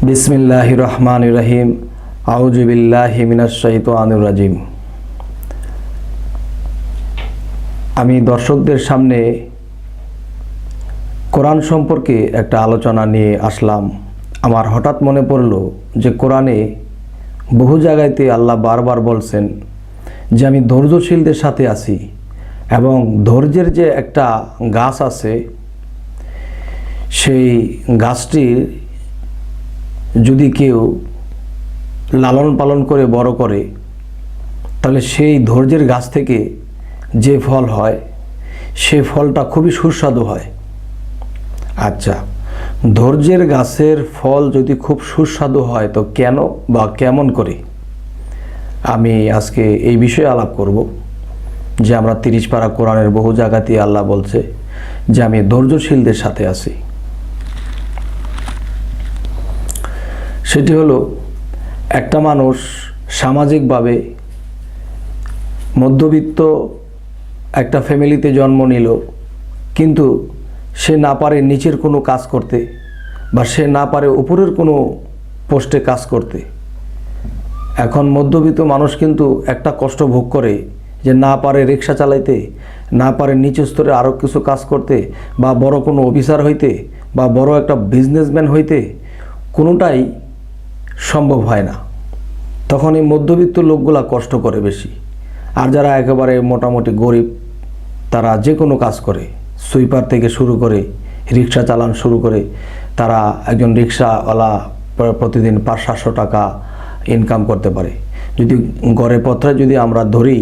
বিসমিল্লাহির রহমানির রহিম। আউযু বিল্লাহি মিনাশ শাইতানির রাজিম। আমি দর্শকদের সামনে কোরআন সম্পর্কে একটা আলোচনা নিয়ে আসলাম। আমার হঠাৎ মনে পড়ল যে কোরআনে বহু জায়গাতে আল্লাহ বারবার বলছেন যে আমি ধৈর্যশীলদের সাথে আছি, এবং ধৈর্যের যে একটা গাছ আছে, সেই গাছটির যদি কেউ লালন পালন করে বড় করে, তাহলে সেই ধৈর্যের গাছ থেকে যে ফল হয় সে ফলটা খুবই সুস্বাদু হয়। আচ্ছা, ধৈর্যের গাছের ফল যদি খুব সুস্বাদু হয় তো কেন বা কেমন করে, আমি আজকে এই বিষয়ে আলাপ করব। যে আমরা 30 পারা কোরআনের বহু জায়গাতেই আল্লাহ বলছে যে আমি ধৈর্যশীলদের সাথে আছি। সেটি হলো, একটা মানুষ সামাজিকভাবে মধ্যবিত্ত একটা ফ্যামিলিতে জন্ম নিল, কিন্তু সে না পারে নিচের কোনো কাজ করতে, বা সে না পারে উপরের কোনো পোস্টে কাজ করতে। এখন মধ্যবিত্ত মানুষ কিন্তু একটা কষ্ট ভোগ করে যে না পারে রিক্সা চালাইতে, না পারে নিচু স্তরে আরও কিছু কাজ করতে, বা বড় কোনো অফিসার হইতে, বা বড় একটা বিজনেসম্যান হইতে, কোনোটাই সম্ভব হয় না। তখন এই মধ্যবিত্ত লোকগুলা কষ্ট করে বেশি। আর যারা একেবারে মোটামুটি গরিব, তারা যে কোনো কাজ করে, সুইপার থেকে শুরু করে রিক্সা চালান শুরু করে, তারা একজন রিক্সাওয়ালা প্রতিদিন 500-700 টাকা ইনকাম করতে পারে। যদি গড়ে পত্রে যদি আমরা ধরি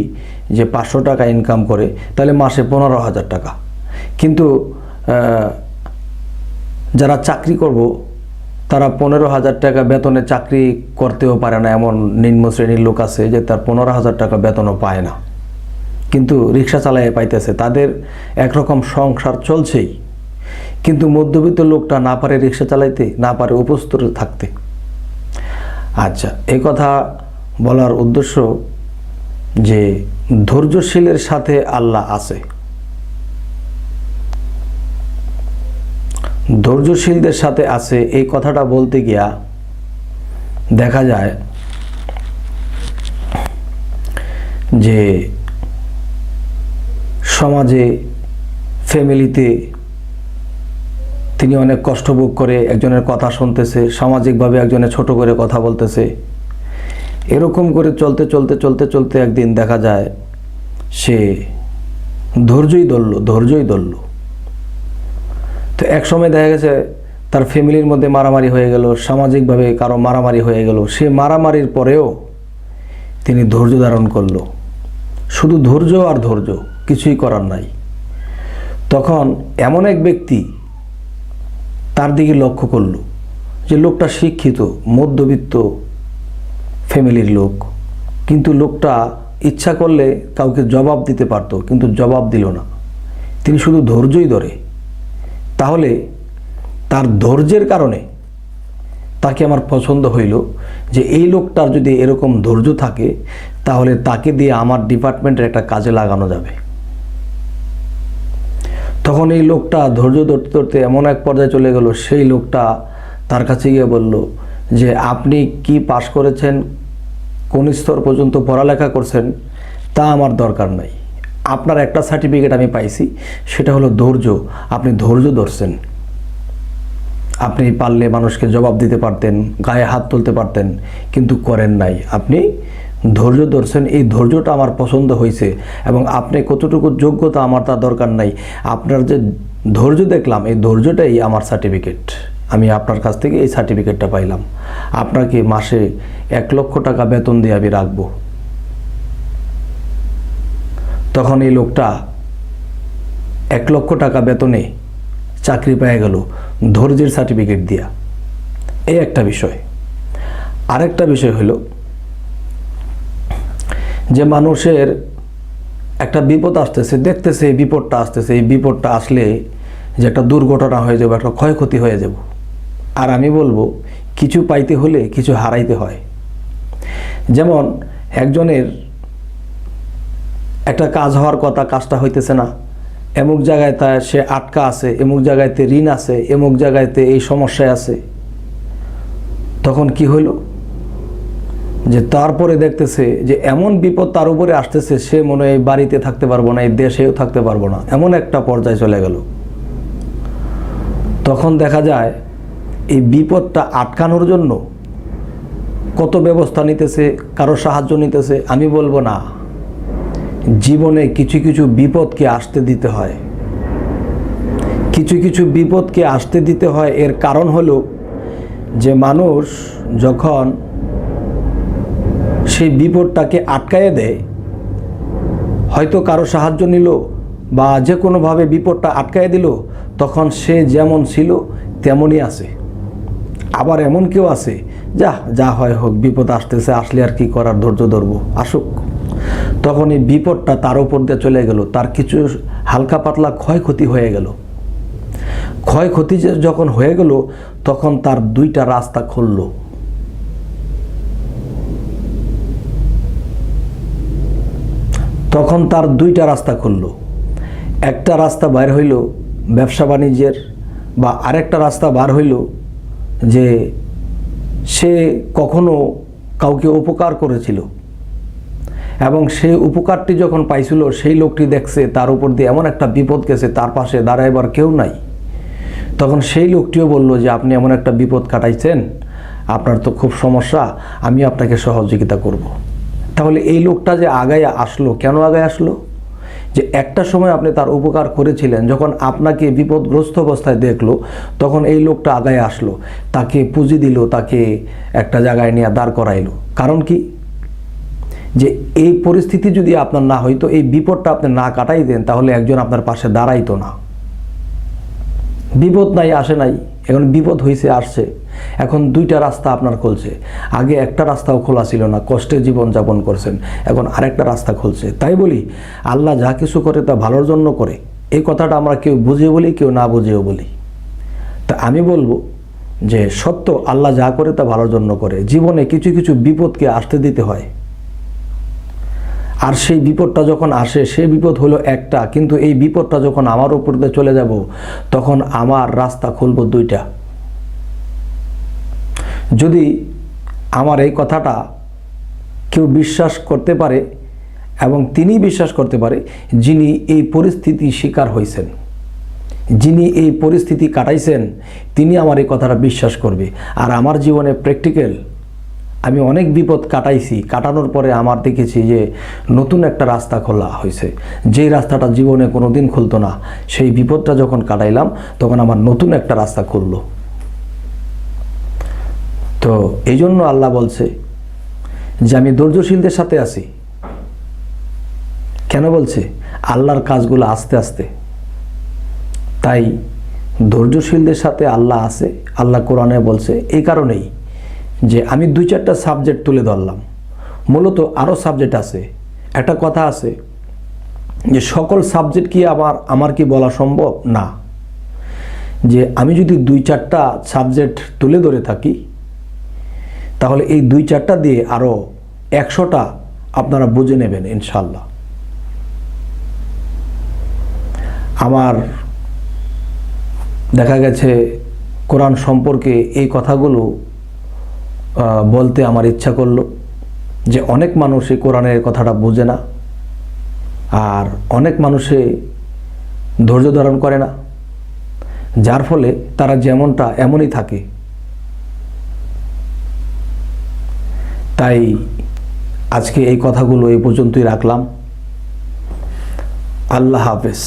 যে 500 টাকা ইনকাম করে, তাহলে মাসে 15,000 টাকা। কিন্তু যারা চাকরি করব, তারা 15,000 টাকা বেতনে চাকরি করতেও পারে না। এমন নিম্ন শ্রেণীর লোক আছে যে তার 15,000 টাকা বেতনও পায় না, কিন্তু রিক্সা চালায় পাইতেছে, তাদের একরকম সংসার চলছেই। কিন্তু মধ্যবিত্ত লোকটা না পারে রিক্সা চালাইতে, না পারে উপস্তরে থাকতে। আচ্ছা, এই কথা বলার উদ্দেশ্য যে ধৈর্যশীলের সাথে আল্লাহ আছে। ধৈর্যশীলদের সাথে আছে এই কথাটা বলতে গিয়া দেখা যায় যে সমাজে, ফ্যামিলিতে তিনি অনেক কষ্ট ভোগ করে একজনের কথা শুনতেছে, সামাজিকভাবে একজনের ছোট করে কথা বলতেছে। এরকম করে চলতে চলতে চলতে চলতে একদিন দেখা যায় সে ধৈর্যই ধরল। তো এক সময় দেখা গেছে তার ফ্যামিলির মধ্যে মারামারি হয়ে গেল, সামাজিকভাবে কারো মারামারি হয়ে গেল। সে মারামারির পরেও তিনি ধৈর্য ধারণ করলো। শুধু ধৈর্য আর ধৈর্য, কিছুই করার নাই। তখন এমন এক ব্যক্তি তার দিকে লক্ষ্য করলো যে লোকটা শিক্ষিত, মধ্যবিত্ত ফ্যামিলির লোক, কিন্তু লোকটা ইচ্ছা করলে কাউকে জবাব দিতে পারত, কিন্তু জবাব দিল না। তিনি শুধু ধৈর্যই ধরে। তাহলে তার ধৈর্যের কারণে তাকে আমার পছন্দ হইল যে এই লোকটার যদি এরকম ধৈর্য থাকে, তাহলে তাকে দিয়ে আমার ডিপার্টমেন্টের একটা কাজে লাগানো যাবে। তখন এই লোকটা ধৈর্য ধরতে ধরতে এমন এক পর্যায়ে চলে গেল, সেই লোকটা তার কাছে গিয়ে বলল যে আপনি কি পাশ করেছেন, কোন স্তর পর্যন্ত পড়ালেখা করছেন, তা আমার দরকার নাই। আপনার একটা সার্টিফিকেট আমি পাইছি, সেটা হলো ধৈর্য। আপনি ধৈর্য ধরছেন। আপনি পারলে মানুষকে জবাব দিতে পারতেন, গায়ে হাত তুলতে পারতেন, কিন্তু করেন নাই। আপনি ধৈর্য ধরছেন। এই ধৈর্যটা আমার পছন্দ হয়েছে, এবং আপনি কতটুকু যোগ্যতা আমার তা দরকার নাই। আপনার যে ধৈর্য দেখলাম, এই ধৈর্যটাই আমার সার্টিফিকেট। আমি আপনার কাছ থেকে এই সার্টিফিকেটটা পাইলাম। আপনাকে মাসে 1 লক্ষ টাকা বেতন দিয়ে আমি রাখবো। তখন এই লোকটা 1 লক্ষ টাকা বেতনে চাকরি পেয়ে গেল ধৈর্যের সার্টিফিকেট দিয়া। এই একটা বিষয়। আরেকটা বিষয় হলো যে মানুষের একটা বিপদ আসতেছে, দেখতেছে এই বিপদটা আসতেছে, এই বিপদটা আসলে যে একটা দুর্ঘটনা হয়ে যাবে, একটা ক্ষয়ক্ষতি হয়ে যাব। আর আমি বলবো, কিছু পাইতে হলে কিছু হারাইতে হয়। যেমন একজনের একটা কাজ হওয়ার কথা, কাজটা হইতেছে না, এমুক জায়গায় তা সে আটকা আছে, এমুক জায়গায়তে ঋণ আছে, এমুক জায়গায়তে এই সমস্যায় আছে। তখন কি হইল, যে তারপরে দেখতেছে যে এমন বিপদ তার উপরে আসতেছে, সে মনে হয় বাড়িতে থাকতে পারবো না, এই দেশেও থাকতে পারবো না, এমন একটা পর্যায়ে চলে গেল। তখন দেখা যায় এই বিপদটা আটকানোর জন্য কত ব্যবস্থা নিতেছে, কারো সাহায্য নিতেছে। আমি বলবো না, জীবনে কিছু কিছু বিপদকে আসতে দিতে হয়, কিছু কিছু বিপদকে আসতে দিতে হয়। এর কারণ হলো যে মানুষ যখন সেই বিপদটাকে আটকায়ে দেয়, হয়তো কারো সাহায্য নিল বা যে কোনোভাবে বিপদটা আটকায়ে দিল, তখন সে যেমন ছিল তেমনই আছে। আবার এমন কেউ আছে, যা হয় হোক, বিপদ আসতেছে, আসলে আর কি করার, ধৈর্য ধরবো, আসুক। তখন এই বিপদটা তার উপর দিয়ে চলে গেল, তার কিছু হালকা পাতলা ক্ষয়ক্ষতি হয়ে গেল। ক্ষয়ক্ষতি যখন হয়ে গেল, তখন তার দুইটা রাস্তা খুলল। তখন তার দুইটা রাস্তা খুলল। একটা রাস্তা বাইর হইল ব্যবসা বাণিজ্যের, বা আরেকটা রাস্তা বার হইল যে সে কখনো কাউকে উপকার করেছিল এবং সেই উপকারটি যখন পাইছিল, সেই লোকটি দেখছে তার উপর দিয়ে এমন একটা বিপদ গেছে, তার পাশে দাঁড়াইবার কেউ নাই। তখন সেই লোকটিও বলল যে আপনি এমন একটা বিপদ কাটাইছেন, আপনার তো খুব সমস্যা, আমি আপনাকে সহযোগিতা করব। তাহলে এই লোকটা যে আগায় আসলো, কেন আগায় আসলো? যে একটা সময় আপনি তার উপকার করেছিলেন, যখন আপনাকে বিপদগ্রস্ত অবস্থায় দেখলো, তখন এই লোকটা আগায় আসলো, তাকে পুঁজি দিল, তাকে একটা জায়গায় নিয়ে দাঁড় করাইলো। কারণ কি? যে এই পরিস্থিতি যদি আপনার না হইতো, এই বিপদটা আপনি না কাটাই দেন, তাহলে একজন আপনার পাশে দাঁড়াইতো না। বিপদ নাই, আসে নাই, এখন বিপদ হয়েছে, আসছে। এখন দুইটা রাস্তা আপনার খুলছে। আগে একটা রাস্তাও খোলা ছিল না, কষ্টে জীবনযাপন করছেন, এখন আরেকটা রাস্তা খুলছে। তাই বলি, আল্লাহ যা কিছু করে তা ভালোর জন্য করে। এই কথাটা আমরা কেউ বুঝে বলি, কেউ না বুঝেও বলি। তা আমি বলবো যে সত্য, আল্লাহ যা করে তা ভালোর জন্য করে। জীবনে কিছু কিছু বিপদকে আসতে দিতে হয়। আর সেই বিপদটা যখন আসে, সেই বিপদ হলো একটা, কিন্তু এই বিপদটা যখন আমার উপর দিয়ে চলে যাব, তখন আমার রাস্তা খুলব দুইটা। যদি আমার এই কথাটা কেউ বিশ্বাস করতে পারে, এবং তিনি বিশ্বাস করতে পারে যিনি এই পরিস্থিতি শিকার হয়েছেন, যিনি এই পরিস্থিতি কাটাইছেন, তিনি আমার এই কথাটা বিশ্বাস করবে। আর আমার জীবনে প্র্যাকটিক্যাল, আমি অনেক বিপদ কাটাইছি, কাটানোর পরে আমার দেখেছি যে নতুন একটা রাস্তা খোলা হয়েছে। যেই রাস্তাটা জীবনে কোনো দিন খুলতো না, সেই বিপদটা যখন কাটাইলাম, তখন আমার নতুন একটা রাস্তা খুললো। তো এই জন্য আল্লাহ বলছে যে আমি ধৈর্যশীলদের সাথে আছি। কেন বলছে? আল্লাহর কাজগুলো আস্তে আস্তে। তাই ধৈর্যশীলদের সাথে আল্লাহ আছে, আল্লাহ কোরআনে বলছে। এই কারণেই যে আমি 2-4টা সাবজেক্ট তুলে ধরলাম, মূলত আরও সাবজেক্ট আছে। একটা কথা আছে যে সকল সাবজেক্ট কি আমার কি বলা সম্ভব না, যে আমি যদি 2-4টা সাবজেক্ট তুলে ধরে থাকি, তাহলে এই 2-4টা দিয়ে আরও 100টা আপনারা বুঝে নেবেন ইনশাল্লাহ। আমার দেখা গেছে কোরআন সম্পর্কে এই কথাগুলো বলতে আমার ইচ্ছা করলো, যে অনেক মানুষ এই কোরআনের কথাটা বোঝে না, আর অনেক মানুষে ধৈর্য ধারণ করে না, যার ফলে তারা যেমনটা এমনই থাকে। তাই আজকে এই কথাগুলো এই পর্যন্তই রাখলাম। আল্লাহ হাফেজ।